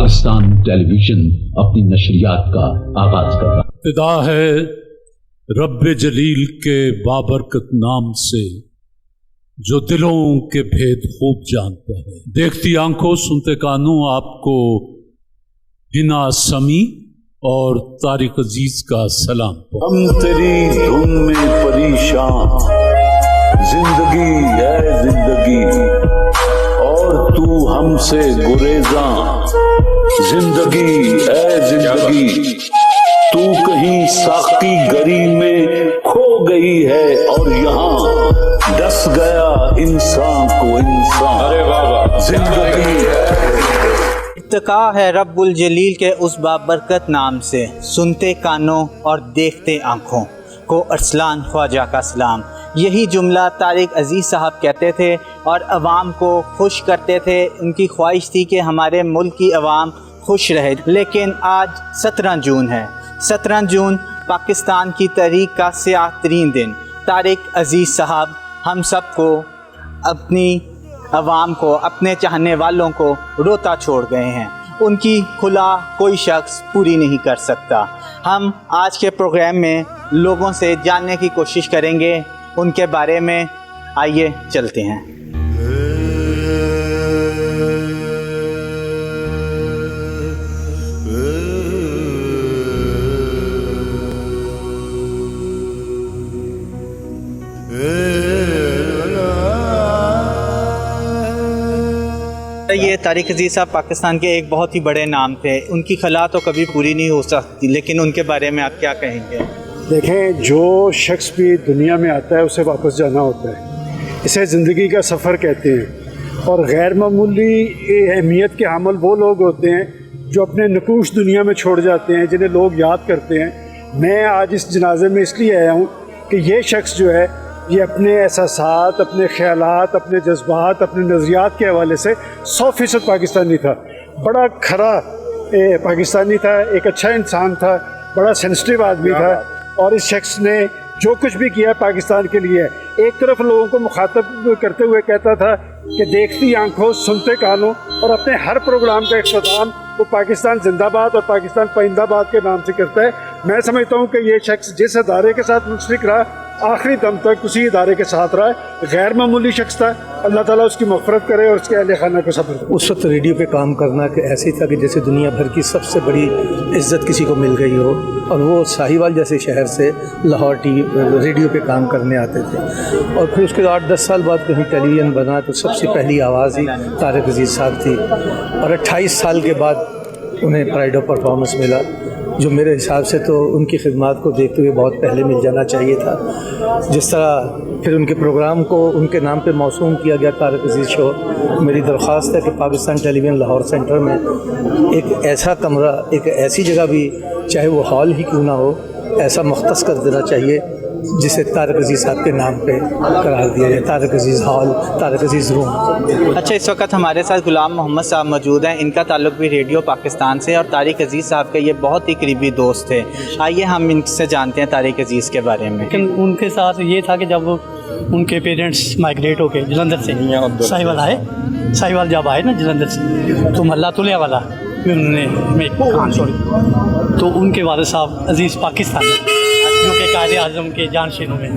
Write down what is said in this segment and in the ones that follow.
پاکستان ٹیلی vision اپنی نشریات کا آغاز کرتا ہے۔ ابتدا ہے رب جلیل کے بابرکت نام سے جو دلوں کے بھید خوب جانتا ہے۔ دیکھتی آنکھوں سنتے کانوں آپ کو ہنا سمیع اور طارق عزیز کا سلام۔ ہم تیری دھن میں پریشان، زندگی ہے زندگی اور تو ہم سے گریزاں، زندگی ہے زندگی تو کہیں ساقی گری میں کھو گئی ہے اور یہاں ڈس گیا انسان کو انسان، زندگی ہے۔ ارتقا ہے رب الجلیل کے اس بابرکت نام سے، سنتے کانوں اور دیکھتے آنکھوں کو ارسلان خواجہ کا سلام۔ یہی جملہ طارق عزیز صاحب کہتے تھے اور عوام کو خوش کرتے تھے۔ ان کی خواہش تھی کہ ہمارے ملک کی عوام خوش رہے۔ لیکن آج 17 جون ہے۔ 17 جون پاکستان کی تاریخ کا سیاہ ترین دن۔ طارق عزیز صاحب ہم سب کو، اپنی عوام کو، اپنے چاہنے والوں کو روتا چھوڑ گئے ہیں۔ ان کی کھلا کوئی شخص پوری نہیں کر سکتا۔ ہم آج کے پروگرام میں لوگوں سے جاننے کی کوشش کریں گے ان کے بارے میں۔ آئیے چلتے ہیں۔ یہ طارق عزیز صاحب پاکستان کے ایک بہت ہی بڑے نام تھے۔ ان کی خلا تو کبھی پوری نہیں ہو سکتی، لیکن ان کے بارے میں آپ کیا کہیں گے؟ دیکھیں، جو شخص بھی دنیا میں آتا ہے اسے واپس جانا ہوتا ہے۔ اسے زندگی کا سفر کہتے ہیں، اور غیر معمولی اہمیت کے حامل وہ لوگ ہوتے ہیں جو اپنے نقوش دنیا میں چھوڑ جاتے ہیں، جنہیں لوگ یاد کرتے ہیں۔ میں آج اس جنازے میں اس لیے آیا ہوں کہ یہ شخص جو ہے یہ اپنے احساسات، اپنے خیالات، اپنے جذبات، اپنے نظریات کے حوالے سے 100% پاکستانی تھا۔ بڑا کھرا پاکستانی تھا، ایک اچھا انسان تھا، بڑا سینسٹیو آدمی تھا، اور اس شخص نے جو کچھ بھی کیا پاکستان کے لیے، ایک طرف لوگوں کو مخاطب کرتے ہوئے کہتا تھا کہ دیکھتی آنکھوں سنتے کانوں، اور اپنے ہر پروگرام کا اختتام وہ پاکستان زندہ باد اور پاکستان پائندہ باد کے نام سے کرتا ہے۔ میں سمجھتا ہوں کہ یہ شخص جس ادارے کے ساتھ منسلک رہا، آخری دم تک اسی ادارے کے ساتھ رہا ہے۔ غیر معمولی شخص تھا۔ اللہ تعالیٰ اس کی مغفرت کرے اور اس کے اہل خانہ کو صبر کرے۔ اس وقت ریڈیو پہ کام کرنا کہ ایسے ہی تھا کہ جیسے دنیا بھر کی سب سے بڑی عزت کسی کو مل گئی ہو، اور وہ ساہیوال جیسے شہر سے لاہور ریڈیو پہ کام کرنے آتے تھے، اور پھر اس کے 8-10 سال بعد کہیں ٹیلی ویژن بنا تو سب سے پہلی آواز ہی طارق عزیز صاحب تھی، اور 28 سال کے بعد انہیں پرائڈ آف پرفارمنس ملا، جو میرے حساب سے تو ان کی خدمات کو دیکھتے ہوئے بہت پہلے مل جانا چاہیے تھا۔ جس طرح پھر ان کے پروگرام کو ان کے نام پہ موسوم کیا گیا طارق عزیز شو، میری درخواست ہے کہ پاکستان ٹیلی ویژن لاہور سینٹر میں ایک ایسا کمرہ، ایک ایسی جگہ بھی، چاہے وہ ہال ہی کیوں نہ ہو، ایسا مختص کر دینا چاہیے جسے طارق عزیز صاحب کے نام پہ قرار دیا جائے، طارق عزیز ہال، طارق عزیز روم۔ اچھا، اس وقت ہمارے ساتھ غلام محمد صاحب موجود ہیں۔ ان کا تعلق بھی ریڈیو پاکستان سے، اور طارق عزیز صاحب کے یہ بہت ہی قریبی دوست تھے۔ آئیے ہم ان سے جانتے ہیں طارق عزیز کے بارے میں۔ لیکن ان کے ساتھ یہ تھا کہ جب ان کے پیرنٹس مائگریٹ ہو کے جلندھر سے ساہیوال جب آئے نا جلندھر سے، تو محلہ تلیہ والا میں انہوں نے کہانی چھوڑی، تو ان کے والد صاحب عزیز پاکستان جو کہ قائد اعظم کے جانشینوں میں،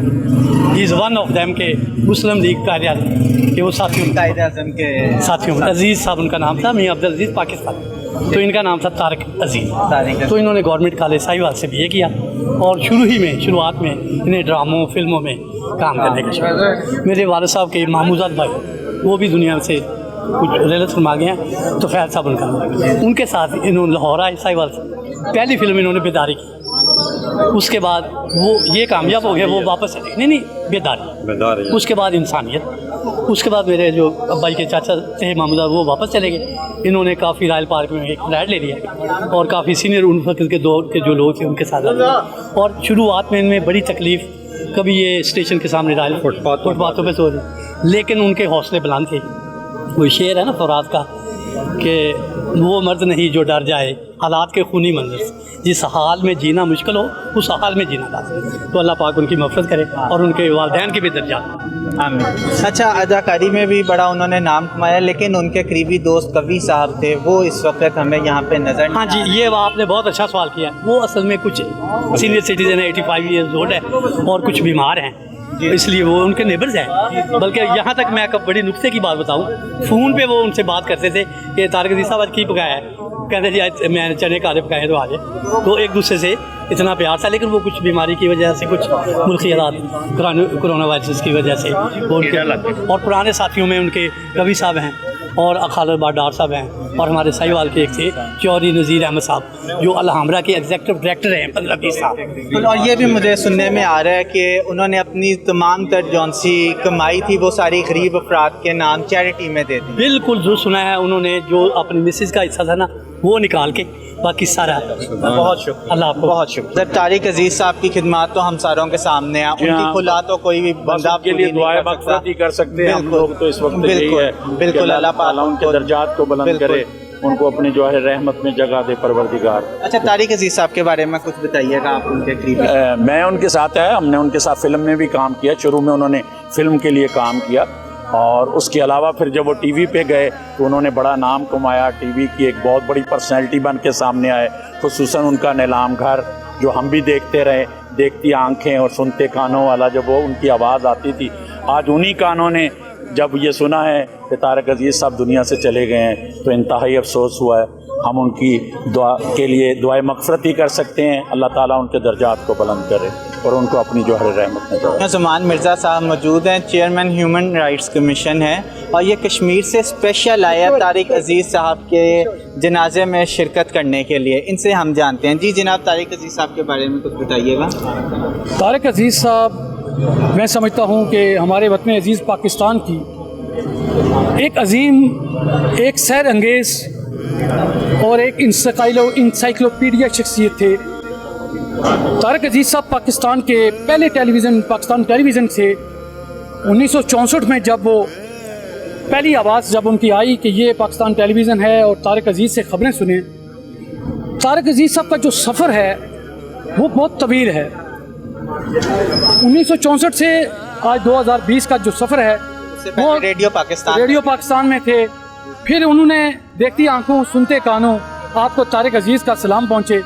ہی از ون آف دیم کے مسلم لیگ قائد اعظم کے وہ ساتھیوں، قائد اعظم کے ساتھیوں، عزیز صاحب ان کا نام تھا، میاں عبدالعزیز پاکستان، تو ان کا نام تھا طارق عزیز۔ تو انہوں نے گورنمنٹ کالج ساہیوال سے BA کیا، اور شروعات میں انہیں ڈراموں فلموں میں کام کرنے کا شوق۔ میرے والد صاحب کے محمود بھائی وہ بھی دنیا سے کچھ رحلت فرما گئے ہیں، تو خیر صاحب ان کا نام، ان کے ساتھ انہوں نے لاہور آئے ساہیوال سے، پہلی فلم انہوں نے بیداری کی، اس کے بعد وہ یہ کامیاب ہو گیا، وہ واپس چلے نہیں بیداری، اس کے بعد انسانیت، اس کے بعد میرے جو ابائی کے چاچا تھے محمود وہ واپس چلے گئے۔ انہوں نے کافی رائل پارک میں ایک فلیٹ لے لیا، اور کافی سینئر ان وقت کے دور کے جو لوگ تھے ان کے ساتھ، اور شروعات میں ان میں بڑی تکلیف، کبھی یہ اسٹیشن کے سامنے رائل فٹ پاتھوں پہ سو رہے، لیکن ان کے حوصلے بلند تھے۔ وہ شعر ہے نا فورات کا کہ وہ مرد نہیں جو ڈر جائے حالات کے خونی منظر سے، جس حال میں جینا مشکل ہو اس حال میں جینا لازم، تو اللہ پاک ان کی مغفرت کرے اور ان کے والدین کے بھی درجات۔ آمین۔ اچھا، اداکاری میں بھی بڑا انہوں نے نام کمایا، لیکن ان کے قریبی دوست کبھی صاحب تھے، وہ اس وقت ہمیں یہاں پہ نظر نہیں ہاں جی، یہ آپ نے بہت اچھا سوال کیا ہے۔ وہ اصل میں کچھ سینئر سٹیزن ہے، 85 ایئرز اولڈ ہے اور کچھ بیمار ہیں، اس لیے وہ ان کے نیبرز ہیں۔ بلکہ یہاں تک میں ایک بڑی نقطے کی بات بتاؤں، فون پہ وہ ان سے بات کرتے تھے کہ طارق عزیز صاحب آج کی پکایا ہے، کہتے جی آج میں نے چنے کالے پکائے تو آ جائے، تو ایک دوسرے سے اتنا پیار تھا۔ لیکن وہ کچھ بیماری کی وجہ سے، کچھ ملکی حالات، کرونا وائرس کی وجہ سے وہ ان کے اور پرانے ساتھیوں میں ان کے کبھی صاحب ہیں اور خالد بار ڈار صاحب ہیں، اور ہمارے ساہیوال کے ایک تھے چوہدری نذیر احمد صاحب جو الحمرہ کے ایگزیکٹو ڈائریکٹر ہیں 15-20 سال۔ اور یہ بھی مجھے سننے میں آ رہا ہے کہ انہوں نے اپنی تمام تر جون سی کمائی تھی وہ ساری غریب افراد کے نام چیریٹی میں دے دی۔ بالکل جو سنا ہے انہوں نے، جو اپنی مسز کا حصہ تھا نا وہ نکال کے باقی سارا۔ بہت شکریہ، اللہ آپ کو بہت شکریہ۔ طارق عزیز صاحب کی خدمات تو ہم ساروں کے سامنے ہیں، ان کی کھلا تو کوئی بھی بندہ کے لیے دعائیں مغفرت ہی کر سکتے ہیں ہم لوگ، تو اس وقت یہی ہے بالکل اللہ تعالیٰ ان کے درجات کو بلند کرے، ان کو اپنی جو ہے رحمت میں جگہ دے پروردگار۔ اچھا، طارق عزیز صاحب کے بارے میں کچھ بتائیے گا، آپ ان کے قریبی؟ میں ان کے ساتھ ہے، ہم نے ان کے ساتھ فلم میں بھی کام کیا، شروع میں انہوں نے فلم کے لیے کام کیا، اور اس کے علاوہ پھر جب وہ ٹی وی پہ گئے تو انہوں نے بڑا نام کمایا، ٹی وی کی ایک بہت بڑی پرسنالٹی بن کے سامنے آئے، خصوصاً ان کا نیلام گھر جو ہم بھی دیکھتے رہے، دیکھتی آنکھیں اور سنتے کانوں والا جب وہ ان کی آواز آتی تھی، آج انہی کانوں نے جب یہ سنا ہے کہ طارق عزیز صاحب دنیا سے چلے گئے ہیں تو انتہائی افسوس ہوا ہے۔ ہم ان کی دعا کے لیے دعائیں مغفرت ہی کر سکتے ہیں، اللہ تعالیٰ ان کے درجات کو بلند کرے اور ان کو اپنی جو ہے رحمت میں جائے۔ زمان مرزا صاحب موجود ہیں، چیئرمین ہیومن رائٹس کمیشن ہے، اور یہ کشمیر سے اسپیشل آئے ہیں طارق عزیز صاحب کے جنازے میں شرکت کرنے کے لیے، ان سے ہم جانتے ہیں۔ جی جناب، طارق عزیز صاحب کے بارے میں کچھ بتائیے گا۔ طارق عزیز صاحب میں سمجھتا ہوں کہ ہمارے وطن عزیز پاکستان کی ایک عظیم، ایک سیر انگیز اور ایک انسائکلوپیڈیا شخصیت تھے۔ طارق عزیز صاحب پاکستان کے پہلے پاکستان ٹیلی ویژن سے 1964 میں جب وہ پہلی آواز جب ان کی آئی کہ یہ پاکستان ٹیلی ویژن ہے اور طارق عزیز سے خبریں سنیں۔ طارق عزیز صاحب کا جو سفر ہے وہ بہت طویل ہے، 1964 سے آج 2020 کا جو سفر ہے وہ ریڈیو پاکستان میں تھے۔ پھر انہوں نے دیکھتی آنکھوں سنتے کانوں آپ کو طارق عزیز کا سلام پہنچے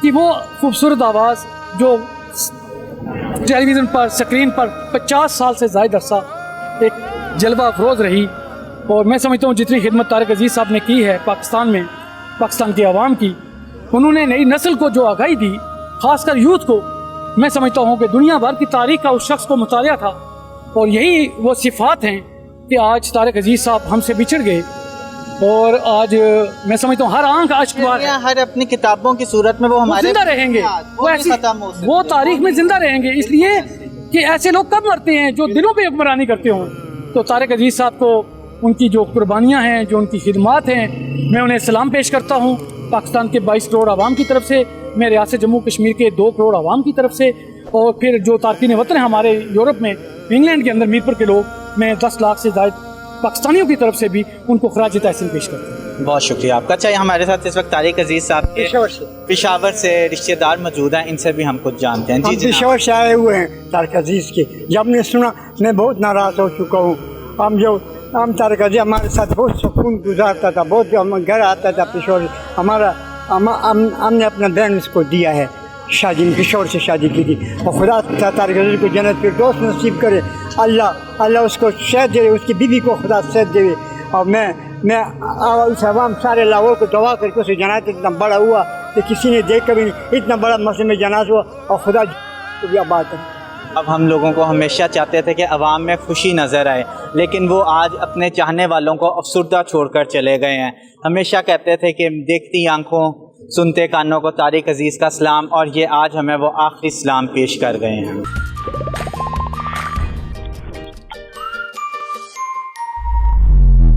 کہ وہ خوبصورت آواز جو ٹیلی ویژن پر اسکرین پر 50 سال سے زائد عرصہ ایک جلوہ افروز رہی، اور میں سمجھتا ہوں جتنی خدمت طارق عزیز صاحب نے کی ہے پاکستان میں، پاکستان کی عوام کی، انہوں نے نئی نسل کو جو آگاہی دی، خاص کر یوتھ کو، میں سمجھتا ہوں کہ دنیا بھر کی تاریخ کا اس شخص کو مطالعہ تھا، اور یہی وہ صفات ہیں کہ آج طارق عزیز صاحب ہم سے بچھڑ گئے، اور آج میں سمجھتا ہوں ہر آنکھ اشکبار ہے، ہر اپنی کتابوں کی صورت میں وہ ہمارے زندہ رہیں گے، وہ تاریخ میں زندہ رہیں گے، اس لیے کہ ایسے لوگ کب مرتے ہیں جو دلوں پہ حکمرانی کرتے ہوں۔ تو طارق عزیز صاحب کو ان کی جو قربانیاں ہیں، جو ان کی خدمات ہیں، میں انہیں سلام پیش کرتا ہوں پاکستان کے 22 کروڑ عوام کی طرف سے، میں ریاست جموں کشمیر کے 2 کروڑ عوام کی طرف سے، اور پھر جو تارکین وطن ہیں ہمارے یورپ میں، انگلینڈ کے اندر میرپور کے لوگ، میں 10 لاکھ سے زائد پاکستانیوں کی طرف سے بھی ان کو خراج تحسین پیش کرتے ہیں۔ بہت شکریہ آپ کا۔ چاہیے ہمارے ساتھ اس وقت طارق عزیز صاحب کے پشاور سے رشتہ دار موجود ہیں، ان سے بھی ہم کچھ جانتے ہیں۔ ہم پشاور سے آئے ہوئے ہیں طارق عزیز کے، جب نے سنا میں بہت ناراض ہو چکا ہوں۔ ہم طارق عزیز ہمارے ساتھ بہت سکون گزارتا تھا، بہت گھر آتا تھا پشاور، ہم نے اپنا بہن اس کو دیا ہے، شادی پشاور سے شادی کی تھی، اور خدا طارق عزیز کو جنت فردوس نصیب کرے، اللہ اس کو صحت دے، اس کی بیوی کو خدا صحت دے، اور میں اس عوام سارے لاہور کو دعا کر کے اسے جنازہ اتنا بڑا ہوا کہ کسی نے دیکھ کبھی نہیں، اتنا بڑا مسجد میں جنازہ ہوا، اور خدا کو بھی آباد ہے۔ اب ہم لوگوں کو ہمیشہ چاہتے تھے کہ عوام میں خوشی نظر آئے، لیکن وہ آج اپنے چاہنے والوں کو افسردہ چھوڑ کر چلے گئے ہیں۔ ہمیشہ کہتے تھے کہ دیکھتی آنکھوں سنتے کانوں کو طارق عزیز کا سلام، اور یہ آج ہمیں وہ آخری سلام پیش کر گئے ہیں۔